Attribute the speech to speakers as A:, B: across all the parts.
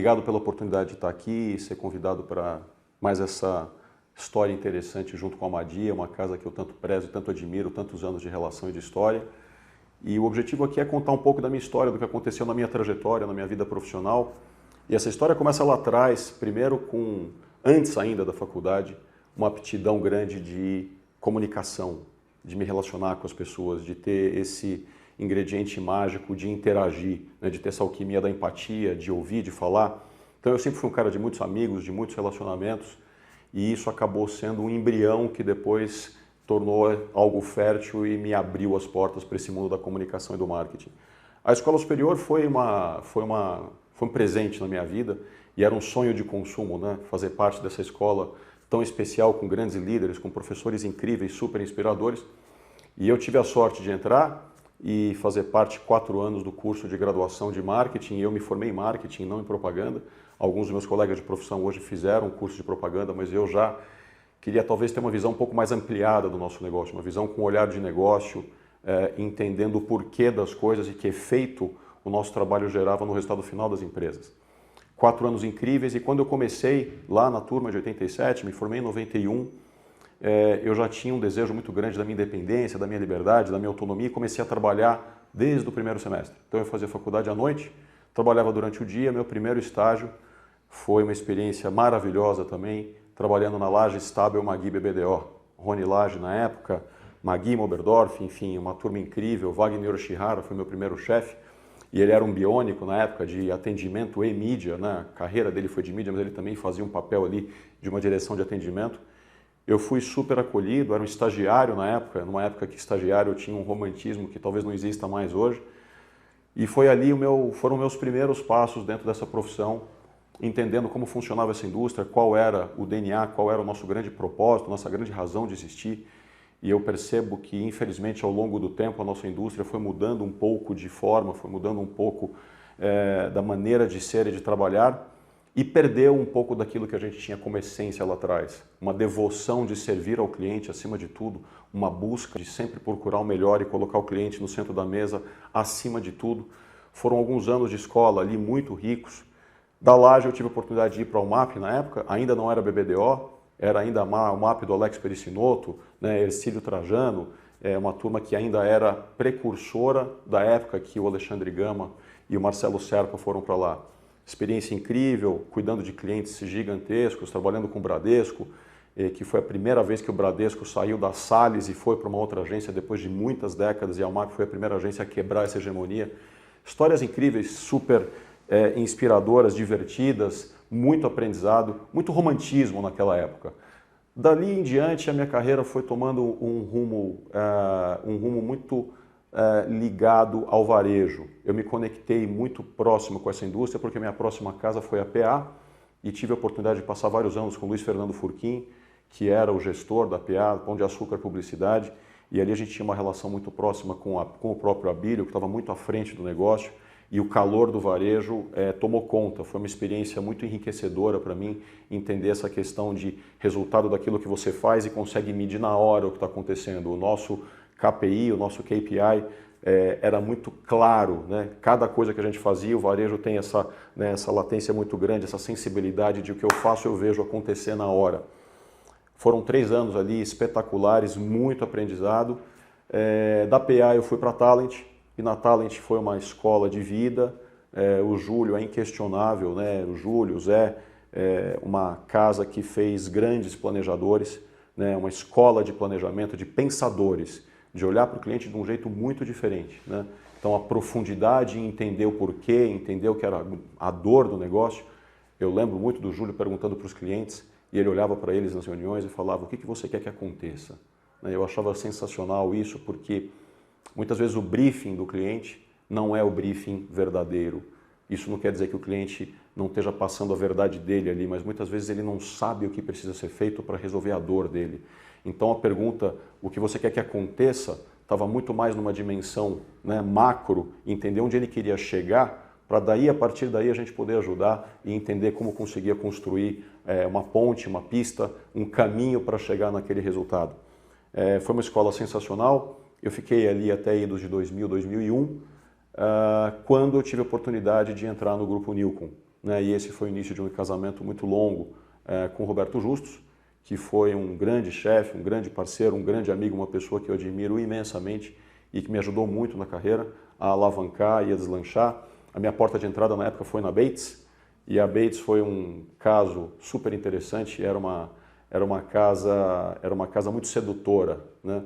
A: obrigado pela oportunidade de estar aqui e ser convidado para mais essa história interessante junto com a Madia, uma casa que eu tanto prezo, tanto admiro, tantos anos de relação e de história. E o objetivo aqui é contar um pouco da minha história, do que aconteceu na minha trajetória, na minha vida profissional. E essa história começa lá atrás, primeiro antes ainda da faculdade, uma aptidão grande de comunicação, de me relacionar com as pessoas, de ter esse ingrediente mágico de interagir, né, de ter essa alquimia da empatia, de ouvir, de falar. Então eu sempre fui um cara de muitos amigos, de muitos relacionamentos, e isso acabou sendo um embrião que depois tornou algo fértil e me abriu as portas para esse mundo da comunicação e do marketing. A escola superior foi um presente na minha vida e era um sonho de consumo, né, fazer parte dessa escola tão especial, com grandes líderes, com professores incríveis, super inspiradores. E eu tive a sorte de entrar e fazer parte 4 anos do curso de graduação de marketing. Eu me formei em marketing, não em propaganda. Alguns dos meus colegas de profissão hoje fizeram um curso de propaganda, mas eu já queria talvez ter uma visão um pouco mais ampliada do nosso negócio, uma visão com olhar de negócio, entendendo o porquê das coisas e que efeito o nosso trabalho gerava no resultado final das empresas. 4 anos incríveis, e quando eu comecei lá na turma de 87, me formei em 91, eu já tinha um desejo muito grande da minha independência, da minha liberdade, da minha autonomia, e comecei a trabalhar desde o primeiro semestre. Então eu fazia faculdade à noite, trabalhava durante o dia. Meu primeiro estágio foi uma experiência maravilhosa também, trabalhando na Laje Stabel Magui BBDO. Rony Laje na época, Magui Moberdorf, enfim, uma turma incrível. Wagner Yoshihara foi meu primeiro chefe, e ele era um biônico na época de atendimento e mídia, né? A carreira dele foi de mídia, mas ele também fazia um papel ali de uma direção de atendimento. Eu fui super acolhido, era um estagiário na época, numa época que estagiário tinha um romantismo que talvez não exista mais hoje. E foi ali foram meus primeiros passos dentro dessa profissão, entendendo como funcionava essa indústria, qual era o DNA, qual era o nosso grande propósito, nossa grande razão de existir. E eu percebo que, infelizmente, ao longo do tempo, a nossa indústria foi mudando um pouco de forma, foi mudando um pouco da maneira de ser e de trabalhar, e perdeu um pouco daquilo que a gente tinha como essência lá atrás. Uma devoção de servir ao cliente acima de tudo, uma busca de sempre procurar o melhor e colocar o cliente no centro da mesa acima de tudo. Foram alguns anos de escola ali muito ricos. Da Laje eu tive a oportunidade de ir para o MAP na época, ainda não era BBDO, era ainda o MAP do Alex Pericinoto, né, Ercílio Trajano, uma turma que ainda era precursora da época que o Alexandre Gama e o Marcelo Serpa foram para lá. Experiência incrível, cuidando de clientes gigantescos, trabalhando com o Bradesco, que foi a primeira vez que o Bradesco saiu da Sales e foi para uma outra agência depois de muitas décadas, e a MAP foi a primeira agência a quebrar essa hegemonia. Histórias incríveis, super inspiradoras, divertidas, muito aprendizado, muito romantismo naquela época. Dali em diante a minha carreira foi tomando um rumo muito ligado ao varejo. Eu me conectei muito próximo com essa indústria porque a minha próxima casa foi a PA, e tive a oportunidade de passar vários anos com o Luiz Fernando Furquim, que era o gestor da PA, Pão de Açúcar Publicidade, e ali a gente tinha uma relação muito próxima com o próprio Abílio, que estava muito à frente do negócio, e o calor do varejo tomou conta. Foi uma experiência muito enriquecedora para mim, entender essa questão de resultado daquilo que você faz e consegue medir na hora o que está acontecendo. O nosso KPI, o nosso KPI era muito claro, né? Cada coisa que a gente fazia, o varejo tem essa latência muito grande, essa sensibilidade de o que eu faço eu vejo acontecer na hora. Foram 3 anos ali espetaculares, muito aprendizado. Da PA eu fui para a Talent, e na Talent foi uma escola de vida. O Júlio é inquestionável, né? O Júlio, o Zé, uma casa que fez grandes planejadores, né? Uma escola de planejamento, de pensadores, de olhar para o cliente de um jeito muito diferente, né? Então a profundidade em entender o porquê, entender o que era a dor do negócio. Eu lembro muito do Júlio perguntando para os clientes, e ele olhava para eles nas reuniões e falava: o que você quer que aconteça? Eu achava sensacional isso, porque muitas vezes o briefing do cliente não é o briefing verdadeiro. Isso não quer dizer que o cliente não esteja passando a verdade dele ali, mas muitas vezes ele não sabe o que precisa ser feito para resolver a dor dele. Então a pergunta, o que você quer que aconteça, estava muito mais numa dimensão, né, macro, entender onde ele queria chegar, para daí, a partir daí, a gente poder ajudar e entender como conseguia construir uma ponte, uma pista, um caminho para chegar naquele resultado. Foi uma escola sensacional. Eu fiquei ali até idos de 2000, 2001, quando eu tive a oportunidade de entrar no Grupo Nilcon. né? E esse foi o início de um casamento muito longo com Roberto Justus, que foi um grande chefe, um grande parceiro, um grande amigo, uma pessoa que eu admiro imensamente e que me ajudou muito na carreira a alavancar e a deslanchar. A minha porta de entrada na época foi na Bates, e a Bates foi um caso super interessante, era uma casa muito sedutora, né?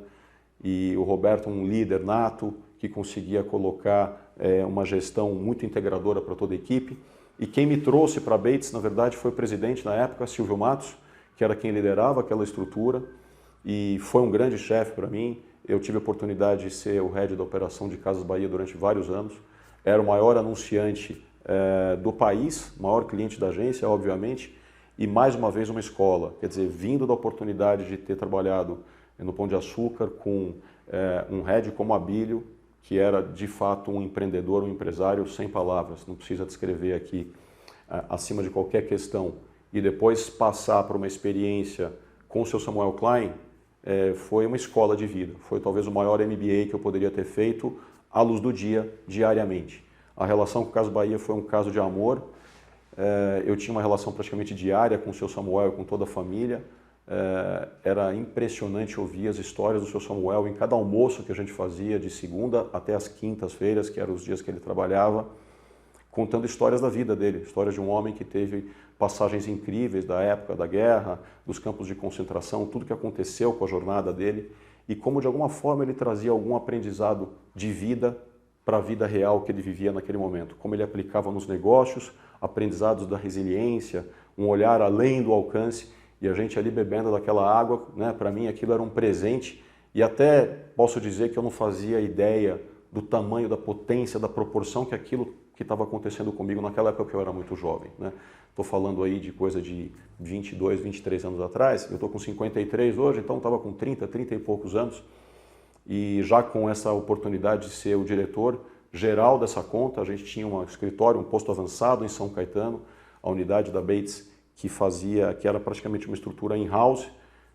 A: E o Roberto, um líder nato, que conseguia colocar uma gestão muito integradora para toda a equipe. E quem me trouxe para a Bates, na verdade, foi o presidente na época, Silvio Matos, que era quem liderava aquela estrutura, e foi um grande chefe para mim. Eu tive a oportunidade de ser o head da operação de Casas Bahia durante vários anos. Era o maior anunciante do país, maior cliente da agência, obviamente, e mais uma vez uma escola. Quer dizer, vindo da oportunidade de ter trabalhado no Pão de Açúcar com um head como Abílio, que era de fato um empreendedor, um empresário sem palavras, não precisa descrever aqui acima de qualquer questão, e depois passar por uma experiência com o seu Samuel Klein, foi uma escola de vida. Foi talvez o maior MBA que eu poderia ter feito à luz do dia, diariamente. A relação com o Casas Bahia foi um caso de amor. Eu tinha uma relação praticamente diária com o seu Samuel, com toda a família. Era impressionante ouvir as histórias do seu Samuel em cada almoço que a gente fazia, de segunda até as quintas-feiras, que eram os dias que ele trabalhava, contando histórias da vida dele, histórias de um homem que teve passagens incríveis da época da guerra, dos campos de concentração, tudo que aconteceu com a jornada dele e como de alguma forma ele trazia algum aprendizado de vida para a vida real que ele vivia naquele momento, como ele aplicava nos negócios, aprendizados da resiliência, um olhar além do alcance, e a gente ali bebendo daquela água, né, para mim aquilo era um presente, e até posso dizer que eu não fazia ideia do tamanho, da potência, da proporção que aquilo que estava acontecendo comigo naquela época que eu era muito jovem, né? Estou falando aí de coisa de 22, 23 anos atrás, eu estou com 53 hoje, então estava com 30 e poucos anos, e já com essa oportunidade de ser o diretor geral dessa conta, a gente tinha um escritório, um posto avançado em São Caetano, a unidade da Bates que era praticamente uma estrutura in-house.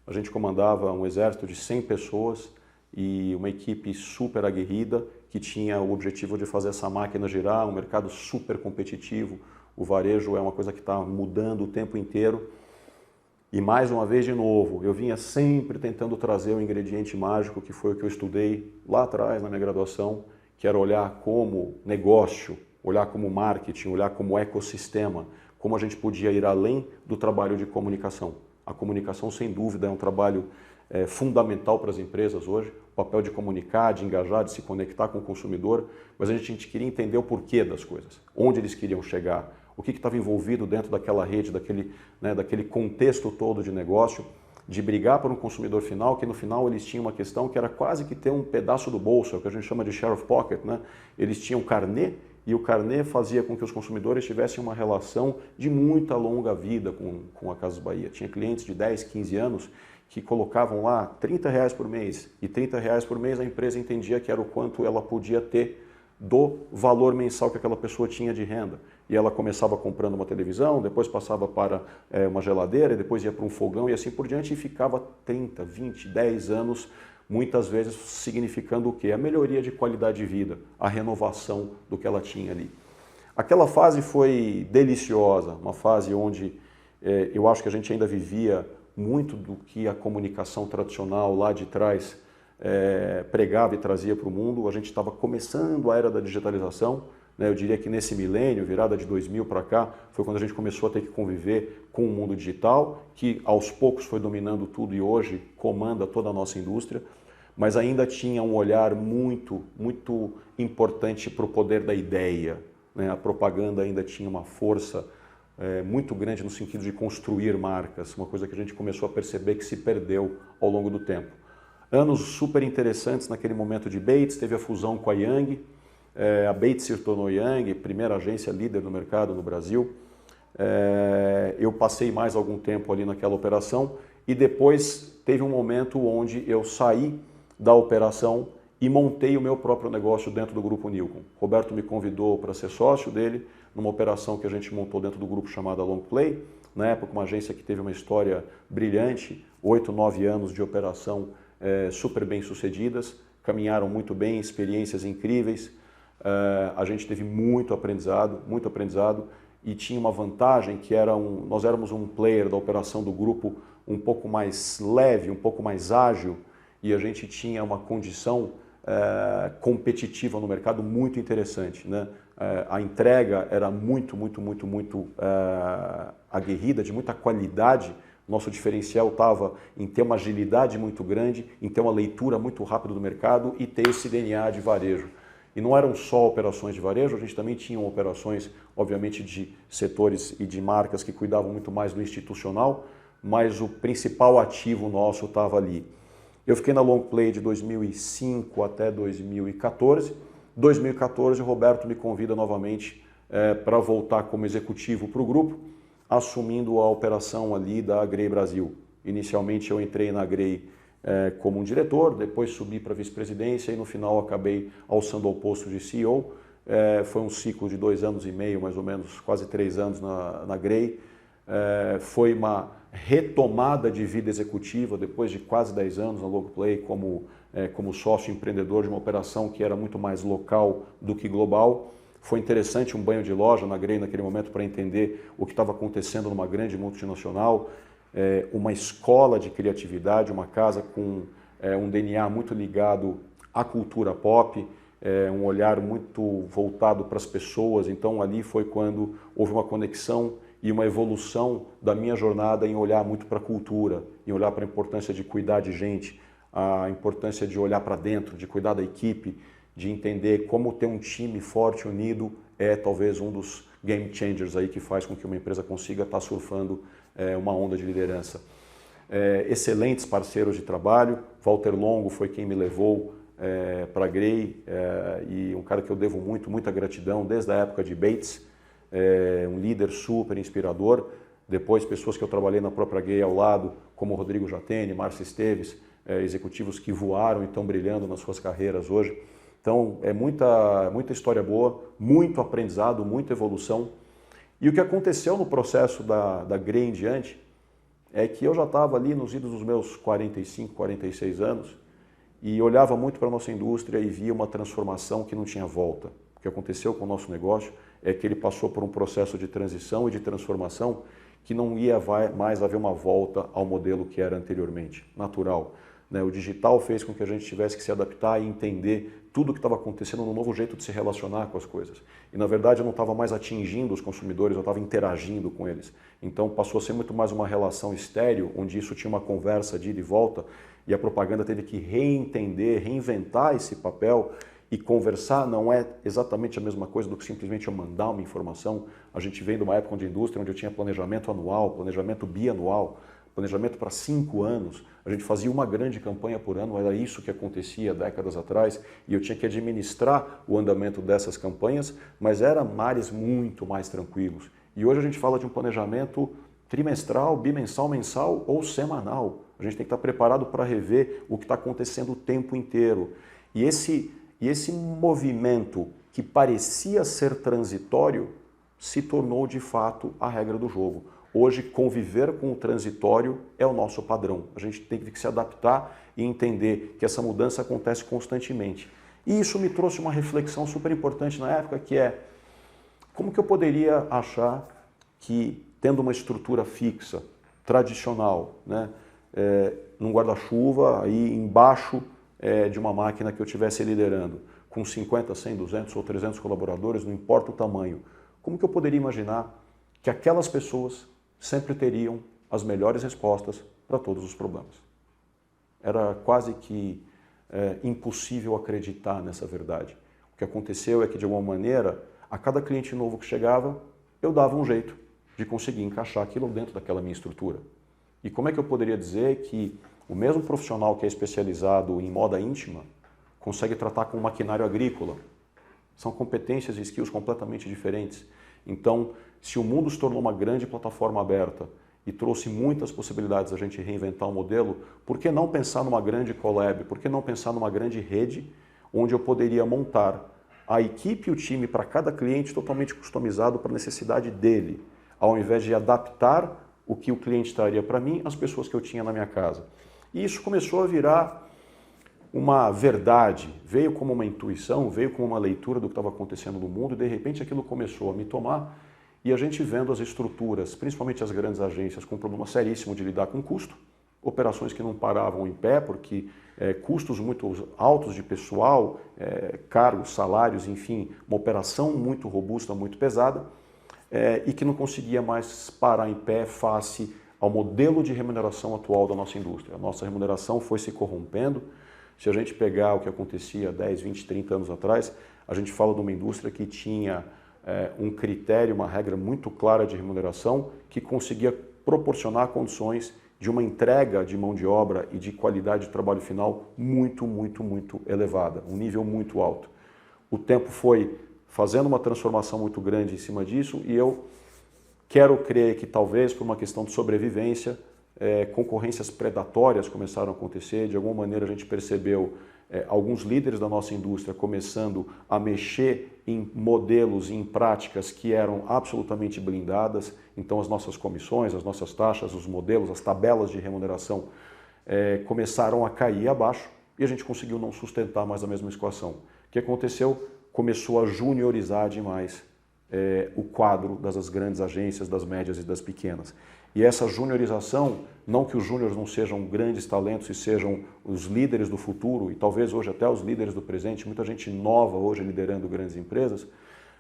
A: A gente comandava um exército de 100 pessoas e uma equipe super aguerrida que tinha o objetivo de fazer essa máquina girar, um mercado super competitivo. O varejo é uma coisa que está mudando o tempo inteiro. E mais uma vez, de novo, eu vinha sempre tentando trazer o ingrediente mágico, que foi o que eu estudei lá atrás na minha graduação, que era olhar como negócio, olhar como marketing, olhar como ecossistema, como a gente podia ir além do trabalho de comunicação. A comunicação, sem dúvida, é um trabalho fundamental para as empresas hoje, o papel de comunicar, de engajar, de se conectar com o consumidor, mas a gente queria entender o porquê das coisas, onde eles queriam chegar, o que estava envolvido dentro daquela rede, daquele contexto todo de negócio, de brigar por um consumidor final, que no final eles tinham uma questão que era quase que ter um pedaço do bolso, é o que a gente chama de share of pocket, né? Eles tinham carnê, e o carnê fazia com que os consumidores tivessem uma relação de muita longa vida com a Casas Bahia. Tinha clientes de 10, 15 anos que colocavam lá R$30 por mês, e R$30 por mês a empresa entendia que era o quanto ela podia ter do valor mensal que aquela pessoa tinha de renda. E ela começava comprando uma televisão, depois passava para uma geladeira, depois ia para um fogão e assim por diante, e ficava 30, 20, 10 anos, muitas vezes significando o quê? A melhoria de qualidade de vida, a renovação do que ela tinha ali. Aquela fase foi deliciosa, uma fase onde eu acho que a gente ainda vivia muito do que a comunicação tradicional lá de trás pregava e trazia para o mundo. A gente estava começando a era da digitalização, né? Eu diria que nesse milênio, virada de 2000 para cá, foi quando a gente começou a ter que conviver com o mundo digital, que aos poucos foi dominando tudo e hoje comanda toda a nossa indústria, mas ainda tinha um olhar muito, muito importante para o poder da ideia, né? A propaganda ainda tinha uma força muito grande no sentido de construir marcas, uma coisa que a gente começou a perceber que se perdeu ao longo do tempo. Anos super interessantes naquele momento de Bates, teve a fusão com a Yang, a Bates se tornou Yang, primeira agência líder no mercado no Brasil. Eu passei mais algum tempo ali naquela operação e depois teve um momento onde eu saí da operação e montei o meu próprio negócio dentro do Grupo Nilcon. Roberto me convidou para ser sócio dele, numa operação que a gente montou dentro do grupo chamada Long Play, na época uma agência que teve uma história brilhante, 8, 9 anos de operação super bem sucedidas, caminharam muito bem, experiências incríveis, a gente teve muito aprendizado e tinha uma vantagem que era nós éramos um player da operação do grupo um pouco mais leve, um pouco mais ágil, e a gente tinha uma condição competitiva no mercado muito interessante, né? A entrega era muito aguerrida, de muita qualidade. Nosso diferencial estava em ter uma agilidade muito grande, em ter uma leitura muito rápida do mercado e ter esse DNA de varejo. E não eram só operações de varejo, a gente também tinha operações, obviamente, de setores e de marcas que cuidavam muito mais do institucional, mas o principal ativo nosso estava ali. Eu fiquei na Longplay de 2005 até 2014. 2014, o Roberto me convida novamente para voltar como executivo para o grupo, assumindo a operação ali da Grey Brasil. Inicialmente eu entrei na Grey como um diretor, depois subi para a vice-presidência e no final acabei alçando ao posto de CEO. Foi um ciclo de 2 anos e meio, mais ou menos, quase 3 anos na Grey. Foi uma retomada de vida executiva depois de quase 10 anos na Longplay como sócio empreendedor de uma operação que era muito mais local do que global. Foi interessante um banho de loja na Grey naquele momento para entender o que estava acontecendo numa grande multinacional, uma escola de criatividade, uma casa com um DNA muito ligado à cultura pop, um olhar muito voltado para as pessoas. Então ali foi quando houve uma conexão e uma evolução da minha jornada em olhar muito para a cultura, em olhar para a importância de cuidar de gente, a importância de olhar para dentro, de cuidar da equipe, de entender como ter um time forte, unido, é talvez um dos game changers aí que faz com que uma empresa consiga estar surfando uma onda de liderança. Excelentes parceiros de trabalho, Walter Longo foi quem me levou para a Grey, e um cara que eu devo muita gratidão desde a época de Bates, um líder super inspirador. Depois pessoas que eu trabalhei na própria Grey ao lado, como Rodrigo Jatene, Márcio Esteves, executivos que voaram e estão brilhando nas suas carreiras hoje. Então é muita história boa, muito aprendizado, muita evolução. E o que aconteceu no processo da Grey em diante é que eu já estava ali nos idos dos meus 45, 46 anos e olhava muito para a nossa indústria e via uma transformação que não tinha volta. O que aconteceu com o nosso negócio é que ele passou por um processo de transição e de transformação que não ia mais haver uma volta ao modelo que era anteriormente, natural. O digital fez com que a gente tivesse que se adaptar e entender tudo o que estava acontecendo no novo jeito de se relacionar com as coisas. E na verdade eu não estava mais atingindo os consumidores, eu estava interagindo com eles. Então passou a ser muito mais uma relação estéril, onde isso tinha uma conversa de ida e volta, e a propaganda teve que reentender, reinventar esse papel. E conversar não é exatamente a mesma coisa do que simplesmente eu mandar uma informação. A gente vem de uma época de indústria onde eu tinha planejamento anual, planejamento bianual, planejamento para 5 anos. A gente fazia uma grande campanha por ano, era isso que acontecia décadas atrás, e eu tinha que administrar o andamento dessas campanhas, mas eram mares muito mais tranquilos. E hoje a gente fala de um planejamento trimestral, bimensal, mensal ou semanal. A gente tem que estar preparado para rever o que está acontecendo o tempo inteiro. E esse movimento que parecia ser transitório se tornou de fato a regra do jogo. Hoje, conviver com o transitório é o nosso padrão. A gente tem que se adaptar e entender que essa mudança acontece constantemente. E isso me trouxe uma reflexão super importante na época, que é como que eu poderia achar que, tendo uma estrutura fixa, tradicional, né, num guarda-chuva, aí embaixo de uma máquina que eu estivesse liderando, com 50, 100, 200 ou 300 colaboradores, não importa o tamanho, como que eu poderia imaginar que aquelas pessoas sempre teriam as melhores respostas para todos os problemas? Era quase que impossível acreditar nessa verdade. O que aconteceu é que, de alguma maneira, a cada cliente novo que chegava, eu dava um jeito de conseguir encaixar aquilo dentro daquela minha estrutura. E como é que eu poderia dizer que o mesmo profissional que é especializado em moda íntima consegue tratar com um maquinário agrícola? São competências e skills completamente diferentes. Então, se o mundo se tornou uma grande plataforma aberta e trouxe muitas possibilidades a gente reinventar o modelo, por que não pensar numa grande collab? Por que não pensar numa grande rede onde eu poderia montar a equipe e o time para cada cliente totalmente customizado para a necessidade dele, ao invés de adaptar o que o cliente traria para mim às pessoas que eu tinha na minha casa? E isso começou a virar uma verdade, veio como uma intuição, veio como uma leitura do que estava acontecendo no mundo e de repente aquilo começou a me tomar e a gente vendo as estruturas, principalmente as grandes agências, com um problema seríssimo de lidar com custo, operações que não paravam em pé, porque custos muito altos de pessoal, cargos, salários, enfim, uma operação muito robusta, muito pesada, e que não conseguia mais parar em pé face ao modelo de remuneração atual da nossa indústria. A nossa remuneração foi se corrompendo. Se a gente pegar o que acontecia 10, 20, 30 anos atrás, a gente fala de uma indústria que tinha um critério, uma regra muito clara de remuneração que conseguia proporcionar condições de uma entrega de mão de obra e de qualidade de trabalho final muito, muito, muito elevada, um nível muito alto. O tempo foi fazendo uma transformação muito grande em cima disso e eu quero crer que talvez por uma questão de sobrevivência, concorrências predatórias começaram a acontecer, de alguma maneira a gente percebeu alguns líderes da nossa indústria começando a mexer em modelos e em práticas que eram absolutamente blindadas, então as nossas comissões, as nossas taxas, os modelos, as tabelas de remuneração começaram a cair abaixo e a gente conseguiu não sustentar mais a mesma equação. O que aconteceu? Começou a juniorizar demais o quadro das grandes agências, das médias e das pequenas. E essa juniorização, não que os júniores não sejam grandes talentos e sejam os líderes do futuro, e talvez hoje até os líderes do presente, muita gente nova hoje liderando grandes empresas,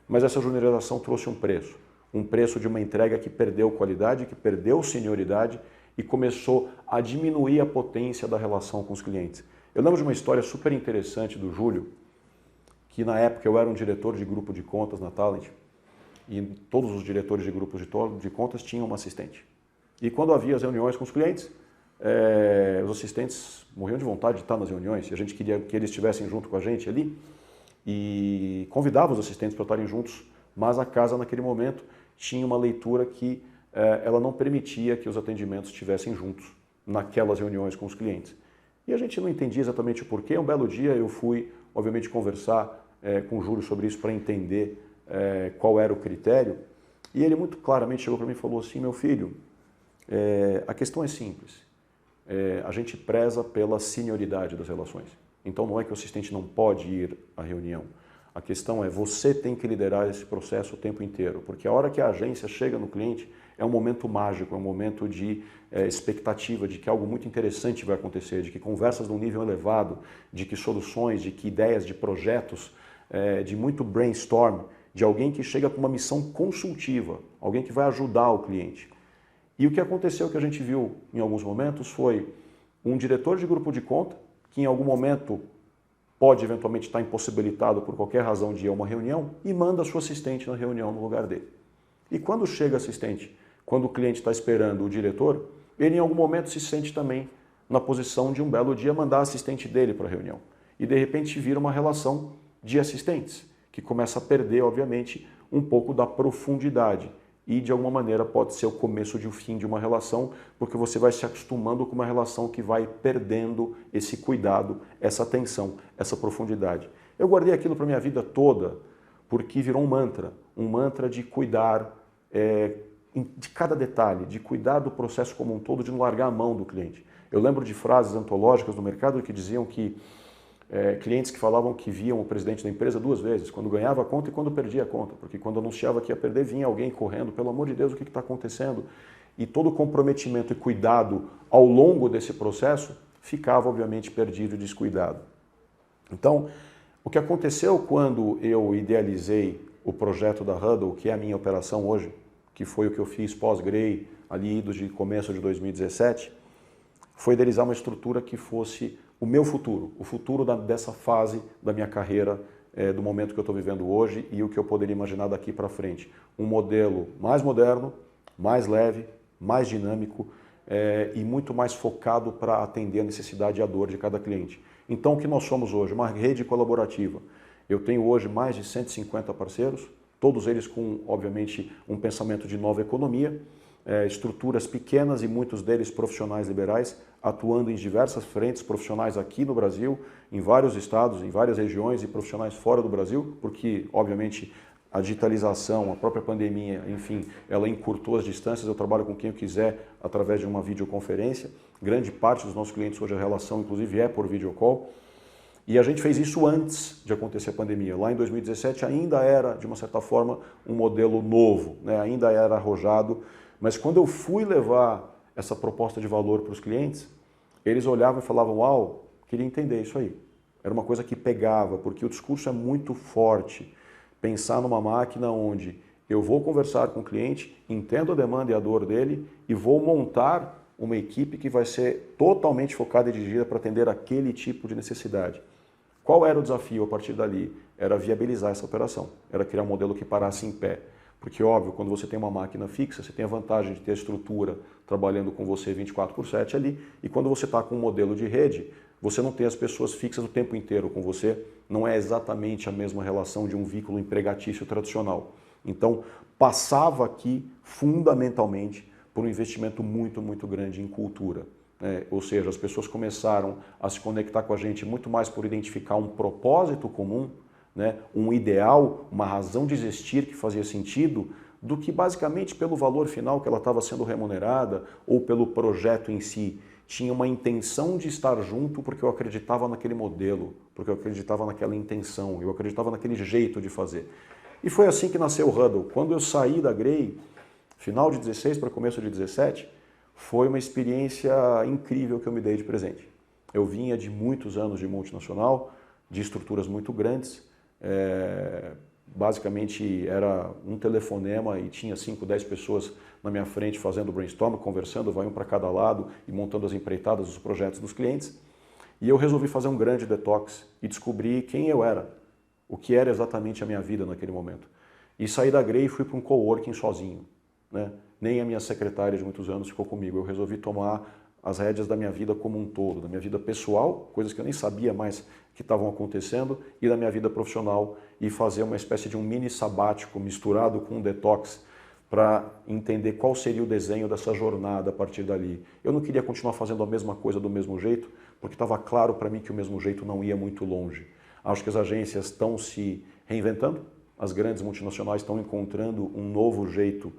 A: mas essa juniorização trouxe um preço de uma entrega que perdeu qualidade, que perdeu senioridade e começou a diminuir a potência da relação com os clientes. Eu lembro de uma história super interessante do Júlio, que na época eu era um diretor de grupo de contas na Talent, e todos os diretores de grupos de contas tinham uma assistente. E quando havia as reuniões com os clientes, os assistentes morriam de vontade de estar nas reuniões, e a gente queria que eles estivessem junto com a gente ali, e convidava os assistentes para estarem juntos, mas a casa naquele momento tinha uma leitura que ela não permitia que os atendimentos estivessem juntos naquelas reuniões com os clientes. E a gente não entendia exatamente o porquê. Um belo dia eu fui, obviamente, conversar com o Júlio sobre isso para entender qual era o critério, e ele muito claramente chegou para mim e falou assim: meu filho, a questão é simples, a gente preza pela senioridade das relações, então não é que o assistente não pode ir à reunião, a questão é você tem que liderar esse processo o tempo inteiro, porque a hora que a agência chega no cliente é um momento mágico, é um momento de expectativa de que algo muito interessante vai acontecer, de que conversas de um nível elevado, de que soluções, de que ideias, de projetos, de muito brainstorm, de alguém que chega com uma missão consultiva, alguém que vai ajudar o cliente. E o que aconteceu, que a gente viu em alguns momentos, foi um diretor de grupo de conta, que em algum momento pode eventualmente estar impossibilitado por qualquer razão de ir a uma reunião, e manda a sua assistente na reunião no lugar dele. E quando chega a assistente, quando o cliente está esperando o diretor, ele em algum momento se sente também na posição de um belo dia mandar a assistente dele para a reunião. E de repente vira uma relação de assistentes, que começa a perder, obviamente, um pouco da profundidade. E, de alguma maneira, pode ser o começo de um fim de uma relação, porque você vai se acostumando com uma relação que vai perdendo esse cuidado, essa atenção, essa profundidade. Eu guardei aquilo para a minha vida toda, porque virou um mantra de cuidar de cada detalhe, de cuidar do processo como um todo, de não largar a mão do cliente. Eu lembro de frases antológicas no mercado que diziam que clientes que falavam que viam o presidente da empresa 2 vezes, quando ganhava a conta e quando perdia a conta, porque quando anunciava que ia perder, vinha alguém correndo, pelo amor de Deus, o que está acontecendo? E todo o comprometimento e cuidado ao longo desse processo ficava, obviamente, perdido e descuidado. Então, o que aconteceu quando eu idealizei o projeto da Huddle, que é a minha operação hoje, que foi o que eu fiz pós-Grey, ali de começo de 2017, foi idealizar uma estrutura que fosse o meu futuro, o futuro dessa fase da minha carreira, do momento que eu estou vivendo hoje e o que eu poderia imaginar daqui para frente. Um modelo mais moderno, mais leve, mais dinâmico e muito mais focado para atender a necessidade e a dor de cada cliente. Então, o que nós somos hoje? Uma rede colaborativa. Eu tenho hoje mais de 150 parceiros, todos eles com, obviamente, um pensamento de nova economia, estruturas pequenas e muitos deles profissionais liberais, atuando em diversas frentes, profissionais aqui no Brasil, em vários estados, em várias regiões e profissionais fora do Brasil, porque, obviamente, a digitalização, a própria pandemia, enfim, ela encurtou as distâncias, eu trabalho com quem eu quiser através de uma videoconferência. Grande parte dos nossos clientes hoje a relação, inclusive, é por videocall. E a gente fez isso antes de acontecer a pandemia. Lá em 2017 ainda era, de uma certa forma, um modelo novo, né? Ainda era arrojado. Mas quando eu fui levar essa proposta de valor para os clientes, eles olhavam e falavam, uau, queria entender isso aí. Era uma coisa que pegava, porque o discurso é muito forte. Pensar numa máquina onde eu vou conversar com o cliente, entendo a demanda e a dor dele e vou montar uma equipe que vai ser totalmente focada e dirigida para atender aquele tipo de necessidade. Qual era o desafio a partir dali? Era viabilizar essa operação, era criar um modelo que parasse em pé. Porque, óbvio, quando você tem uma máquina fixa, você tem a vantagem de ter a estrutura trabalhando com você 24/7 ali, e quando você está com um modelo de rede, você não tem as pessoas fixas o tempo inteiro com você, não é exatamente a mesma relação de um vínculo empregatício tradicional. Então, passava aqui, fundamentalmente, por um investimento muito, muito grande em cultura. Ou seja, as pessoas começaram a se conectar com a gente muito mais por identificar um propósito comum, né, um ideal, uma razão de existir que fazia sentido, do que basicamente pelo valor final que ela estava sendo remunerada ou pelo projeto em si. Tinha uma intenção de estar junto porque eu acreditava naquele modelo, porque eu acreditava naquela intenção, eu acreditava naquele jeito de fazer. E foi assim que nasceu o Huddle. Quando eu saí da Grey, final de 16 para começo de 17, foi uma experiência incrível que eu me dei de presente. Eu vinha de muitos anos de multinacional, de estruturas muito grandes, basicamente era um telefonema e tinha 5, 10 pessoas na minha frente fazendo brainstorm, conversando, vai um para cada lado e montando as empreitadas, os projetos dos clientes. E eu resolvi fazer um grande detox e descobrir quem eu era, o que era exatamente a minha vida naquele momento. E saí da Grey e fui para um coworking sozinho, né? Nem a minha secretária de muitos anos ficou comigo. Eu resolvi tomar as rédeas da minha vida como um todo, da minha vida pessoal, coisas que eu nem sabia mais que estavam acontecendo, e da minha vida profissional, e fazer uma espécie de um mini sabático misturado com um detox para entender qual seria o desenho dessa jornada a partir dali. Eu não queria continuar fazendo a mesma coisa do mesmo jeito, porque estava claro para mim que o mesmo jeito não ia muito longe. Acho que as agências estão se reinventando, as grandes multinacionais estão encontrando um novo jeito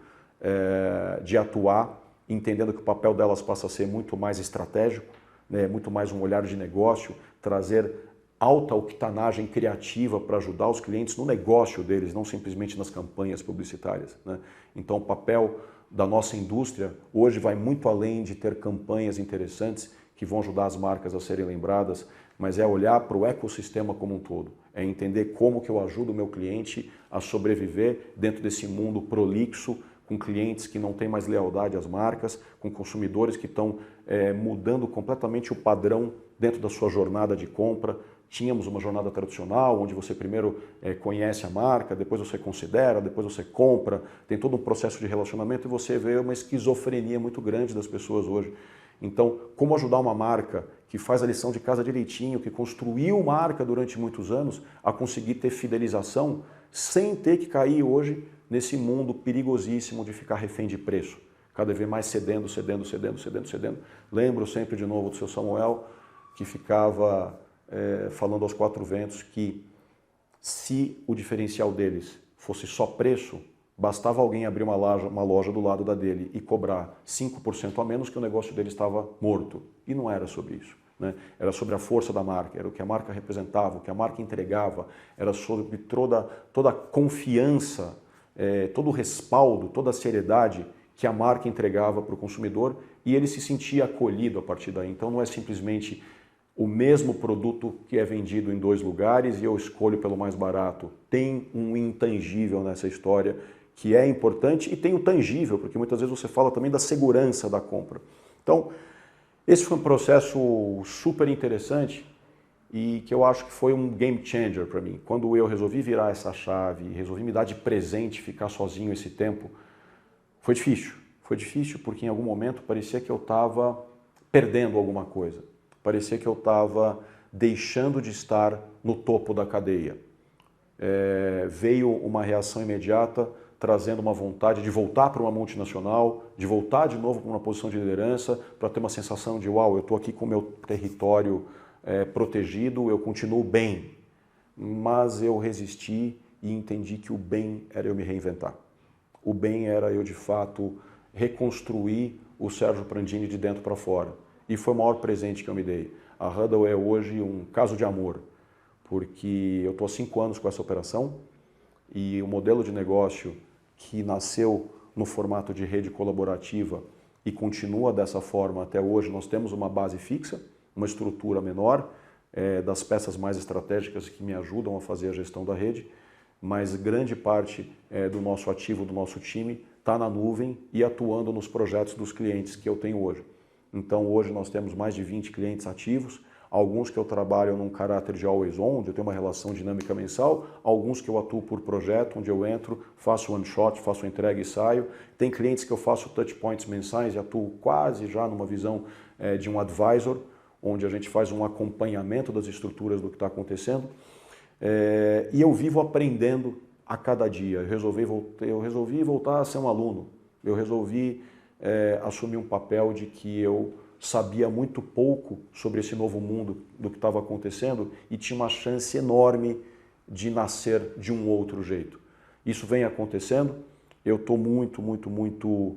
A: de atuar, entendendo que o papel delas passa a ser muito mais estratégico, né, muito mais um olhar de negócio, trazer alta octanagem criativa para ajudar os clientes no negócio deles, não simplesmente nas campanhas publicitárias, né? Então o papel da nossa indústria hoje vai muito além de ter campanhas interessantes que vão ajudar as marcas a serem lembradas, mas é olhar para o ecossistema como um todo, é entender como que eu ajudo o meu cliente a sobreviver dentro desse mundo prolixo, com clientes que não têm mais lealdade às marcas, com consumidores que estão mudando completamente o padrão dentro da sua jornada de compra. Tínhamos uma jornada tradicional, onde você primeiro conhece a marca, depois você considera, depois você compra, tem todo um processo de relacionamento e você vê uma esquizofrenia muito grande das pessoas hoje. Então, como ajudar uma marca que faz a lição de casa direitinho, que construiu marca durante muitos anos, a conseguir ter fidelização sem ter que cair hoje nesse mundo perigosíssimo de ficar refém de preço. Cada vez mais cedendo. Lembro sempre de novo do seu Samuel, que ficava falando aos quatro ventos que se o diferencial deles fosse só preço, bastava alguém abrir uma loja do lado da dele e cobrar 5% a menos que o negócio dele estava morto. E não era sobre isso, né? Era sobre a força da marca, era o que a marca representava, o que a marca entregava, era sobre toda a confiança, todo o respaldo, toda a seriedade que a marca entregava para o consumidor e ele se sentia acolhido a partir daí. Então não é simplesmente o mesmo produto que é vendido em 2 lugares e eu escolho pelo mais barato. Tem um intangível nessa história que é importante e tem o tangível, porque muitas vezes você fala também da segurança da compra. Então, esse foi um processo super interessante e que eu acho que foi um game changer para mim. Quando eu resolvi virar essa chave, resolvi me dar de presente, ficar sozinho esse tempo, foi difícil. Foi difícil porque em algum momento parecia que eu estava perdendo alguma coisa. Parecia que eu estava deixando de estar no topo da cadeia. Veio uma reação imediata, trazendo uma vontade de voltar para uma multinacional, de voltar de novo para uma posição de liderança, para ter uma sensação de, uau, eu estou aqui com o meu território protegido, eu continuo bem. Mas eu resisti e entendi que o bem era eu me reinventar. O bem era eu, de fato, reconstruir o Sérgio Prandini de dentro para fora. E foi o maior presente que eu me dei. A Huddle é hoje um caso de amor. porque eu estou há 5 anos com essa operação e o modelo de negócio que nasceu no formato de rede colaborativa e continua dessa forma até hoje, nós temos uma base fixa, uma estrutura menor, das peças mais estratégicas que me ajudam a fazer a gestão da rede, mas grande parte do nosso ativo, do nosso time, está na nuvem e atuando nos projetos dos clientes que eu tenho hoje. Então hoje nós temos mais de 20 clientes ativos, alguns que eu trabalho num caráter de always on, onde eu tenho uma relação dinâmica mensal, alguns que eu atuo por projeto, onde eu entro, faço one shot, faço entrega e saio. Tem clientes que eu faço touch points mensais e atuo quase já numa visão de um advisor, onde a gente faz um acompanhamento das estruturas do que está acontecendo. E eu vivo aprendendo a cada dia. Eu resolvi voltar a ser um aluno. Eu resolvi assumir um papel de que eu sabia muito pouco sobre esse novo mundo do que estava acontecendo e tinha uma chance enorme de nascer de um outro jeito. Isso vem acontecendo, eu estou muito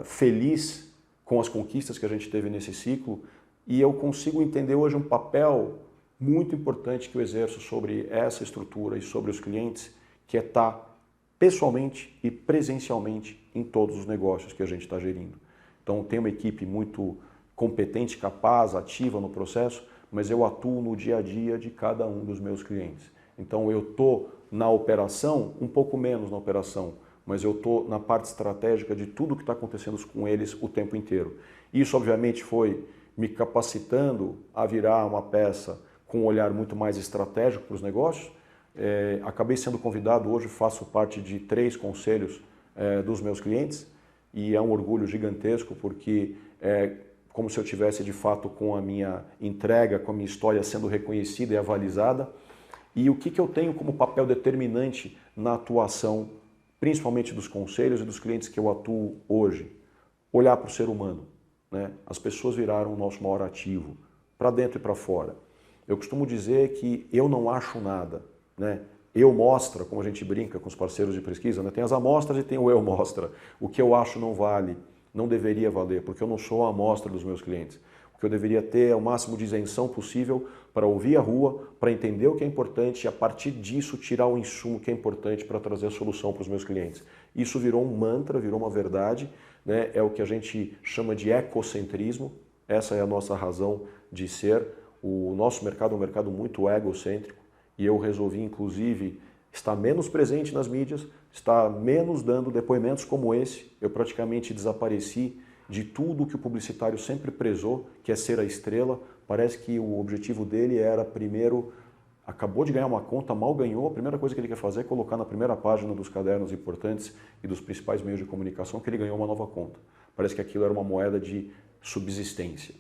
A: feliz com as conquistas que a gente teve nesse ciclo e eu consigo entender hoje um papel muito importante que eu exerço sobre essa estrutura e sobre os clientes, que é estar pessoalmente e presencialmente em todos os negócios que a gente está gerindo. Então, tem uma equipe muito competente, capaz, ativa no processo, mas eu atuo no dia a dia de cada um dos meus clientes. Então, eu estou na operação, um pouco menos na operação, mas eu estou na parte estratégica de tudo que está acontecendo com eles o tempo inteiro. Isso, obviamente, foi me capacitando a virar uma peça com um olhar muito mais estratégico para os negócios. Acabei sendo convidado, hoje faço parte de 3 conselhos dos meus clientes, e é um orgulho gigantesco porque é como se eu tivesse de fato com a minha entrega, com a minha história sendo reconhecida e avalizada. E o que eu tenho como papel determinante na atuação, principalmente dos conselhos e dos clientes que eu atuo hoje? Olhar para o ser humano, né? As pessoas viraram o nosso maior ativo, para dentro e para fora. Eu costumo dizer que eu não acho nada, né? Eu mostra, como a gente brinca com os parceiros de pesquisa, né? Tem as amostras e tem o eu mostra. O que eu acho não vale, não deveria valer, porque eu não sou a amostra dos meus clientes. O que eu deveria ter é o máximo de isenção possível para ouvir a rua, para entender o que é importante e a partir disso tirar o insumo que é importante para trazer a solução para os meus clientes. Isso virou um mantra, virou uma verdade, né? É o que a gente chama de ecocentrismo, essa é a nossa razão de ser. O nosso mercado é um mercado muito egocêntrico. E eu resolvi, inclusive, estar menos presente nas mídias, estar menos dando depoimentos como esse. Eu praticamente desapareci de tudo que o publicitário sempre prezou, que é ser a estrela. Parece que o objetivo dele era, primeiro, acabou de ganhar uma conta, mal ganhou, a primeira coisa que ele quer fazer é colocar na primeira página dos cadernos importantes e dos principais meios de comunicação que ele ganhou uma nova conta. Parece que aquilo era uma moeda de subsistência.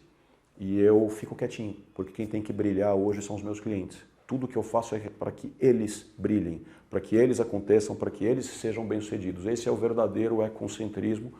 A: E eu fico quietinho, porque quem tem que brilhar hoje são os meus clientes. Tudo que eu faço é para que eles brilhem, para que eles aconteçam, para que eles sejam bem-sucedidos. Esse é o verdadeiro ecocentrismo,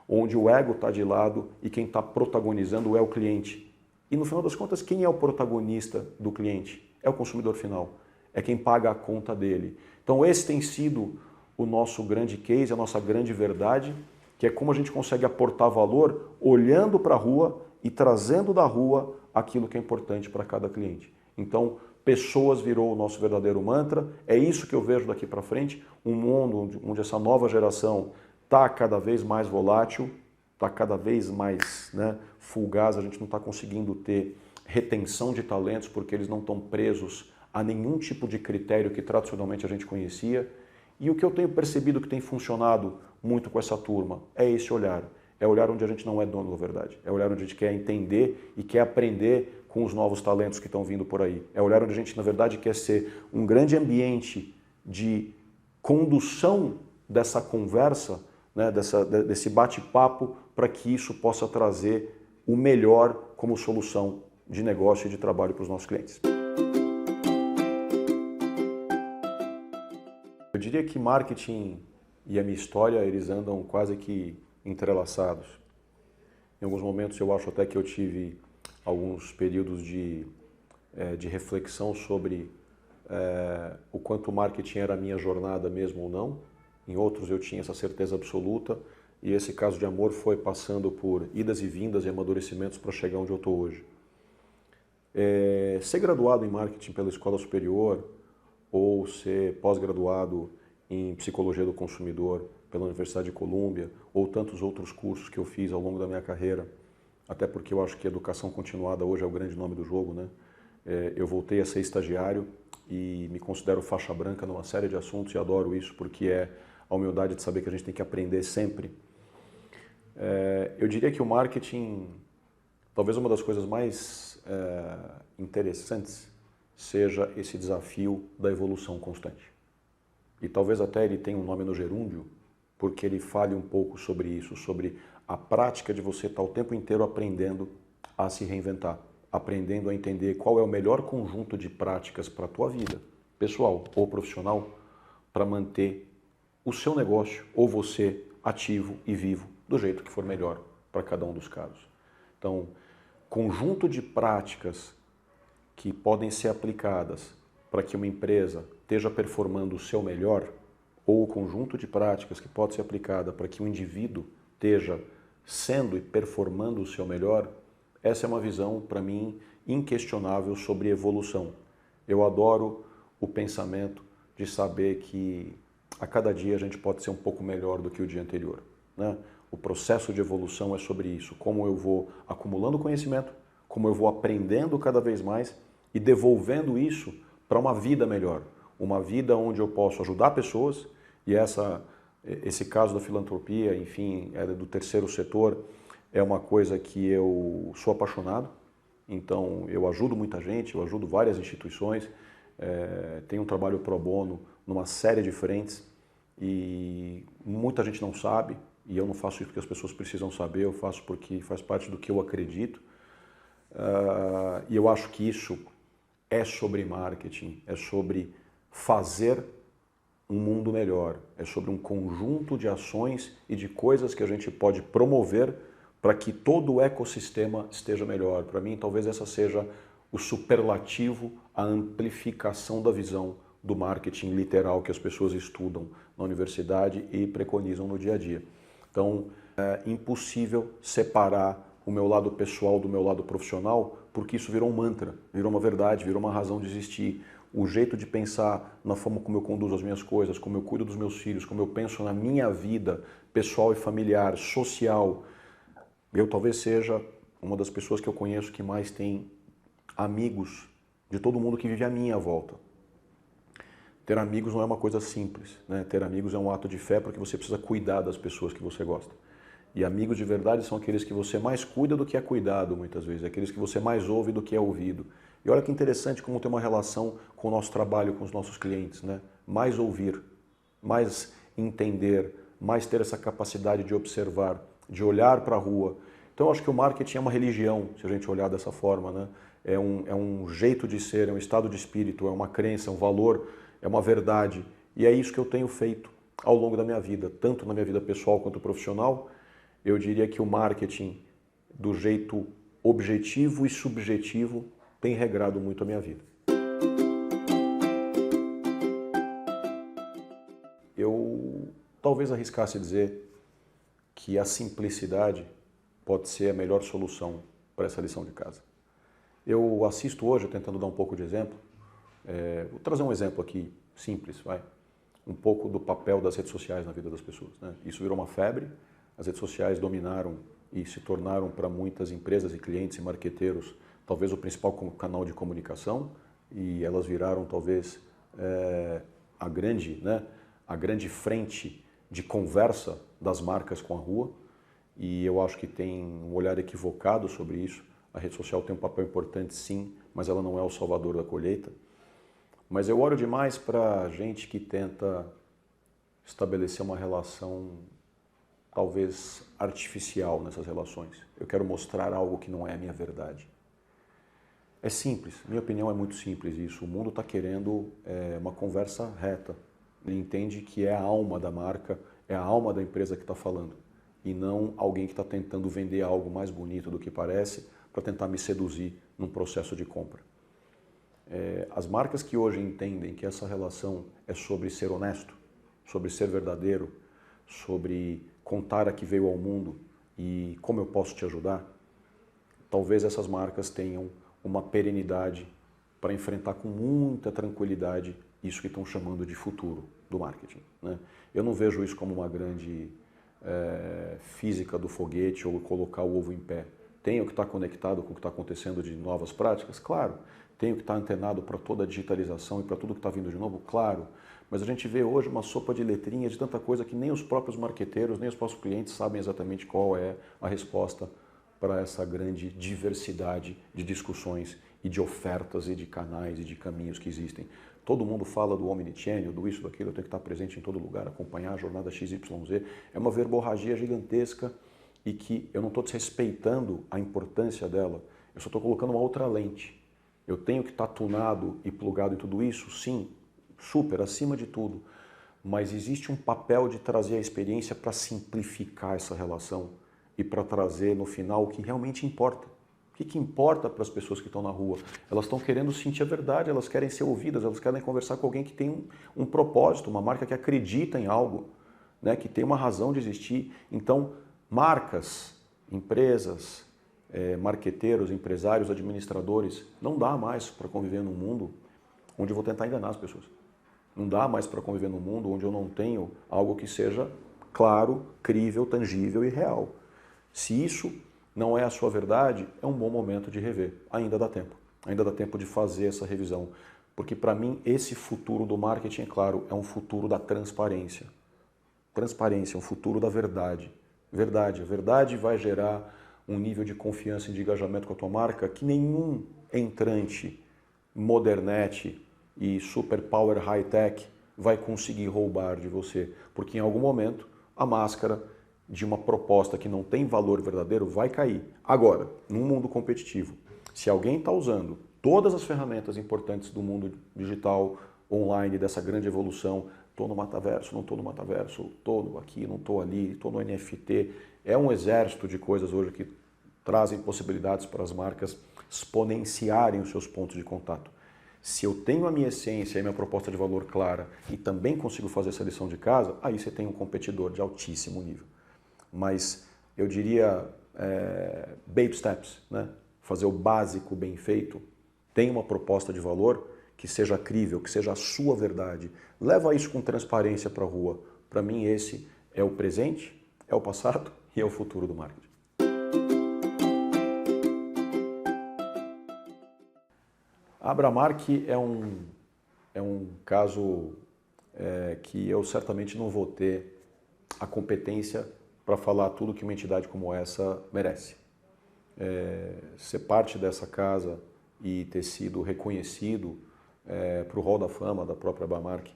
A: onde o ego está de lado e quem está protagonizando é o cliente. E no final das contas, quem é o protagonista do cliente? É o consumidor final, é quem paga a conta dele. Então esse tem sido o nosso grande case, a nossa grande verdade, que é como a gente consegue aportar valor olhando para a rua e trazendo da rua aquilo que é importante para cada cliente. Então, pessoas virou o nosso verdadeiro mantra, é isso que eu vejo daqui para frente, um mundo onde essa nova geração está cada vez mais volátil, está cada vez mais fugaz, a gente não está conseguindo ter retenção de talentos porque eles não estão presos a nenhum tipo de critério que tradicionalmente a gente conhecia. E o que eu tenho percebido que tem funcionado muito com essa turma é esse olhar. É olhar onde a gente não é dono da verdade, é olhar onde a gente quer entender e quer aprender com os novos talentos que estão vindo por aí. É olhar onde a gente, na verdade, quer ser um grande ambiente de condução dessa conversa, desse bate-papo, para que isso possa trazer o melhor como solução de negócio e de trabalho para os nossos clientes. Eu diria que marketing e a minha história, eles andam quase que entrelaçados. Em alguns momentos eu acho até que eu tive alguns períodos de reflexão sobre o quanto o marketing era a minha jornada mesmo ou não. Em outros eu tinha essa certeza absoluta e esse caso de amor foi passando por idas e vindas e amadurecimentos para chegar onde eu estou hoje. Ser graduado em marketing pela escola superior ou ser pós-graduado em psicologia do consumidor pela Universidade de Colômbia ou tantos outros cursos que eu fiz ao longo da minha carreira, até porque eu acho que educação continuada hoje é o grande nome do jogo, né? Eu voltei a ser estagiário e me considero faixa branca numa série de assuntos e adoro isso porque é a humildade de saber que a gente tem que aprender sempre. Eu diria que o marketing, talvez uma das coisas mais interessantes seja esse desafio da evolução constante. E talvez até ele tenha um nome no gerúndio, porque ele fale um pouco sobre isso, sobre a prática de você estar o tempo inteiro aprendendo a se reinventar, aprendendo a entender qual é o melhor conjunto de práticas para a tua vida, pessoal ou profissional, para manter o seu negócio ou você ativo e vivo do jeito que for melhor para cada um dos casos. Então, conjunto de práticas que podem ser aplicadas para que uma empresa esteja performando o seu melhor, ou o conjunto de práticas que pode ser aplicada para que um indivíduo esteja sendo e performando o seu melhor, essa é uma visão, para mim, inquestionável sobre evolução. Eu adoro o pensamento de saber que a cada dia a gente pode ser um pouco melhor do que o dia anterior, né? O processo de evolução é sobre isso, como eu vou acumulando conhecimento, como eu vou aprendendo cada vez mais e devolvendo isso para uma vida melhor, uma vida onde eu posso ajudar pessoas, e esse caso da filantropia, enfim, do terceiro setor, é uma coisa que eu sou apaixonado. Então, eu ajudo muita gente, eu ajudo várias instituições, tenho um trabalho pro bono numa série de frentes e muita gente não sabe, e eu não faço isso porque as pessoas precisam saber, eu faço porque faz parte do que eu acredito. E eu acho que isso é sobre marketing, é sobre fazer um mundo melhor, é sobre um conjunto de ações e de coisas que a gente pode promover para que todo o ecossistema esteja melhor. Para mim, talvez essa seja o superlativo, a amplificação da visão do marketing literal que as pessoas estudam na universidade e preconizam no dia a dia. Então, é impossível separar o meu lado pessoal do meu lado profissional, porque isso virou um mantra, virou uma verdade, virou uma razão de existir. O jeito de pensar na forma como eu conduzo as minhas coisas, como eu cuido dos meus filhos, como eu penso na minha vida pessoal e familiar, social. Eu talvez seja uma das pessoas que eu conheço que mais tem amigos de todo mundo que vive à minha volta. Ter amigos não é uma coisa simples, né? Ter amigos é um ato de fé porque você precisa cuidar das pessoas que você gosta. E amigos de verdade são aqueles que você mais cuida do que é cuidado, muitas vezes. Aqueles que você mais ouve do que é ouvido. E olha que interessante como tem uma relação com o nosso trabalho, com os nossos clientes, né? Mais ouvir, mais entender, mais ter essa capacidade de observar, de olhar para a rua. Então eu acho que o marketing é uma religião, se a gente olhar dessa forma, né? É um jeito de ser, é um estado de espírito, é uma crença, é um valor, é uma verdade. E é isso que eu tenho feito ao longo da minha vida, tanto na minha vida pessoal quanto profissional. Eu diria que o marketing, do jeito objetivo e subjetivo, tem regrado muito a minha vida. Eu talvez arriscasse dizer que a simplicidade pode ser a melhor solução para essa lição de casa. Eu assisto hoje, tentando dar um pouco de exemplo, vou trazer um exemplo aqui simples, vai, um pouco do papel das redes sociais na vida das pessoas, né? Isso virou uma febre, as redes sociais dominaram e se tornaram para muitas empresas e clientes e marqueteiros talvez o principal canal de comunicação, e elas viraram talvez a grande frente de conversa das marcas com a rua, e eu acho que tem um olhar equivocado sobre isso. A rede social tem um papel importante sim, mas ela não é o salvador da colheita. Mas eu olho demais para gente que tenta estabelecer uma relação talvez artificial nessas relações. Eu quero mostrar algo que não é a minha verdade. É simples, minha opinião é muito simples isso. O mundo está querendo uma conversa reta. Ele entende que é a alma da marca, é a alma da empresa que está falando. E não alguém que está tentando vender algo mais bonito do que parece para tentar me seduzir num processo de compra. As marcas que hoje entendem que essa relação é sobre ser honesto, sobre ser verdadeiro, sobre contar a que veio ao mundo e como eu posso te ajudar, talvez essas marcas tenham uma perenidade para enfrentar com muita tranquilidade isso que estão chamando de futuro do marketing, né? Eu não vejo isso como uma grande física do foguete ou colocar o ovo em pé. Tenho que estar conectado com o que está acontecendo de novas práticas? Claro. Tenho que estar antenado para toda a digitalização e para tudo que está vindo de novo? Claro. Mas a gente vê hoje uma sopa de letrinhas de tanta coisa que nem os próprios marqueteiros, nem os próprios clientes sabem exatamente qual é a resposta para essa grande diversidade de discussões e de ofertas e de canais e de caminhos que existem. Todo mundo fala do omnichannel, do isso, daquilo, eu tenho que estar presente em todo lugar, acompanhar a jornada XYZ. É uma verborragia gigantesca e que eu não estou desrespeitando a importância dela, eu só estou colocando uma outra lente. Eu tenho que estar tunado e plugado em tudo isso? Sim, super, acima de tudo. Mas existe um papel de trazer a experiência para simplificar essa relação e para trazer no final o que realmente importa. O que importa para as pessoas que estão na rua? Elas estão querendo sentir a verdade, elas querem ser ouvidas, elas querem conversar com alguém que tem um propósito, uma marca que acredita em algo, né, que tem uma razão de existir. Então, marcas, empresas, marqueteiros, empresários, administradores, não dá mais para conviver num mundo onde eu vou tentar enganar as pessoas. Não dá mais para conviver num mundo onde eu não tenho algo que seja claro, crível, tangível e real. Se isso não é a sua verdade, é um bom momento de rever. Ainda dá tempo. Ainda dá tempo de fazer essa revisão. Porque para mim esse futuro do marketing, é claro, é um futuro da transparência. Transparência, um futuro da verdade. Verdade. A verdade vai gerar um nível de confiança e de engajamento com a tua marca que nenhum entrante modernete e super power high-tech vai conseguir roubar de você. Porque em algum momento a máscara de uma proposta que não tem valor verdadeiro vai cair. Agora, num mundo competitivo, se alguém está usando todas as ferramentas importantes do mundo digital, online, dessa grande evolução, estou no metaverso, não estou no metaverso, estou aqui, não estou ali, estou no NFT, é um exército de coisas hoje que trazem possibilidades para as marcas exponenciarem os seus pontos de contato. Se eu tenho a minha essência e a minha proposta de valor clara e também consigo fazer essa lição de casa, aí você tem um competidor de altíssimo nível. Mas eu diria baby steps, né? Fazer o básico bem feito, tem uma proposta de valor que seja crível, que seja a sua verdade. Leva isso com transparência para a rua. Para mim esse é o presente, é o passado e é o futuro do marketing. A Abramark é um caso que eu certamente não vou ter a competência para falar tudo que uma entidade como essa merece. Ser parte dessa casa e ter sido reconhecido para o Hall da Fama da própria Abramark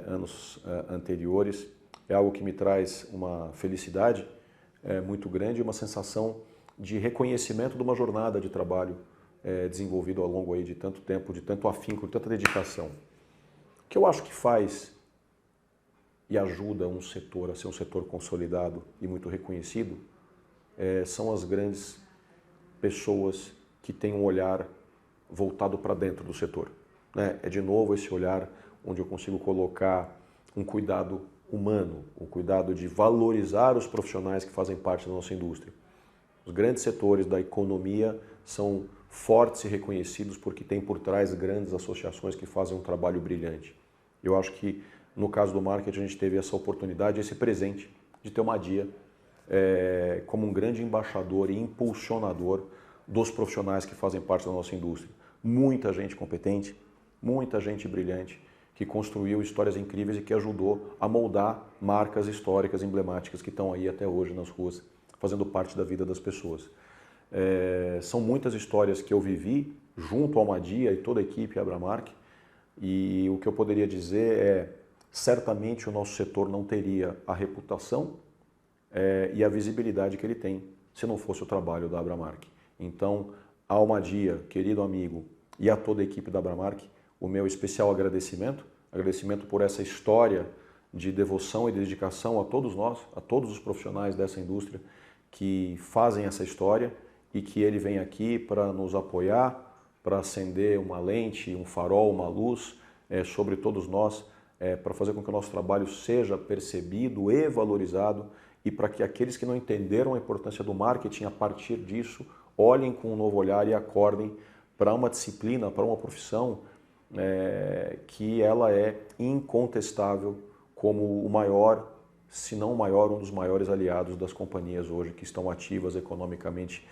A: anos anteriores é algo que me traz uma felicidade muito grande e uma sensação de reconhecimento de uma jornada de trabalho desenvolvido ao longo aí de tanto tempo, de tanto afinco, de tanta dedicação. O que eu acho que faz e ajuda um setor a ser um setor consolidado e muito reconhecido são as grandes pessoas que têm um olhar voltado para dentro do setor. É de novo esse olhar onde eu consigo colocar um cuidado humano, um cuidado de valorizar os profissionais que fazem parte da nossa indústria. Os grandes setores da economia são fortes e reconhecidos porque tem por trás grandes associações que fazem um trabalho brilhante. Eu acho que no caso do marketing a gente teve essa oportunidade, esse presente de ter uma Dia como um grande embaixador e impulsionador dos profissionais que fazem parte da nossa indústria. Muita gente competente, muita gente brilhante que construiu histórias incríveis e que ajudou a moldar marcas históricas emblemáticas que estão aí até hoje nas ruas, fazendo parte da vida das pessoas. São muitas histórias que eu vivi junto ao Madia e toda a equipe Abramark, e o que eu poderia dizer é, certamente o nosso setor não teria a reputação e a visibilidade que ele tem se não fosse o trabalho da Abramark. Então, ao Madia, querido amigo, e a toda a equipe da Abramark, o meu especial agradecimento por essa história de devoção e dedicação a todos nós, a todos os profissionais dessa indústria que fazem essa história e que ele vem aqui para nos apoiar, para acender uma lente, um farol, uma luz sobre todos nós, para fazer com que o nosso trabalho seja percebido e valorizado e para que aqueles que não entenderam a importância do marketing a partir disso olhem com um novo olhar e acordem para uma disciplina, para uma profissão que ela é incontestável como o maior, se não o maior, um dos maiores aliados das companhias hoje que estão ativas economicamente,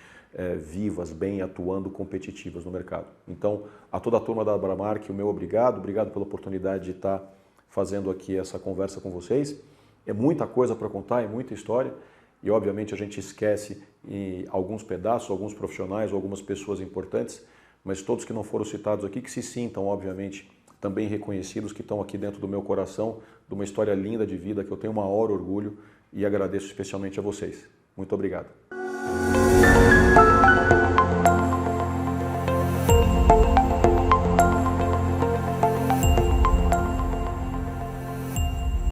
A: vivas, bem atuando, competitivas no mercado. Então, a toda a turma da Abramark, o meu obrigado pela oportunidade de estar fazendo aqui essa conversa com vocês. É muita coisa para contar, é muita história e obviamente a gente esquece alguns pedaços, alguns profissionais ou algumas pessoas importantes, mas todos que não foram citados aqui que se sintam, obviamente, também reconhecidos, que estão aqui dentro do meu coração, de uma história linda de vida que eu tenho o maior orgulho e agradeço especialmente a vocês. Muito obrigado.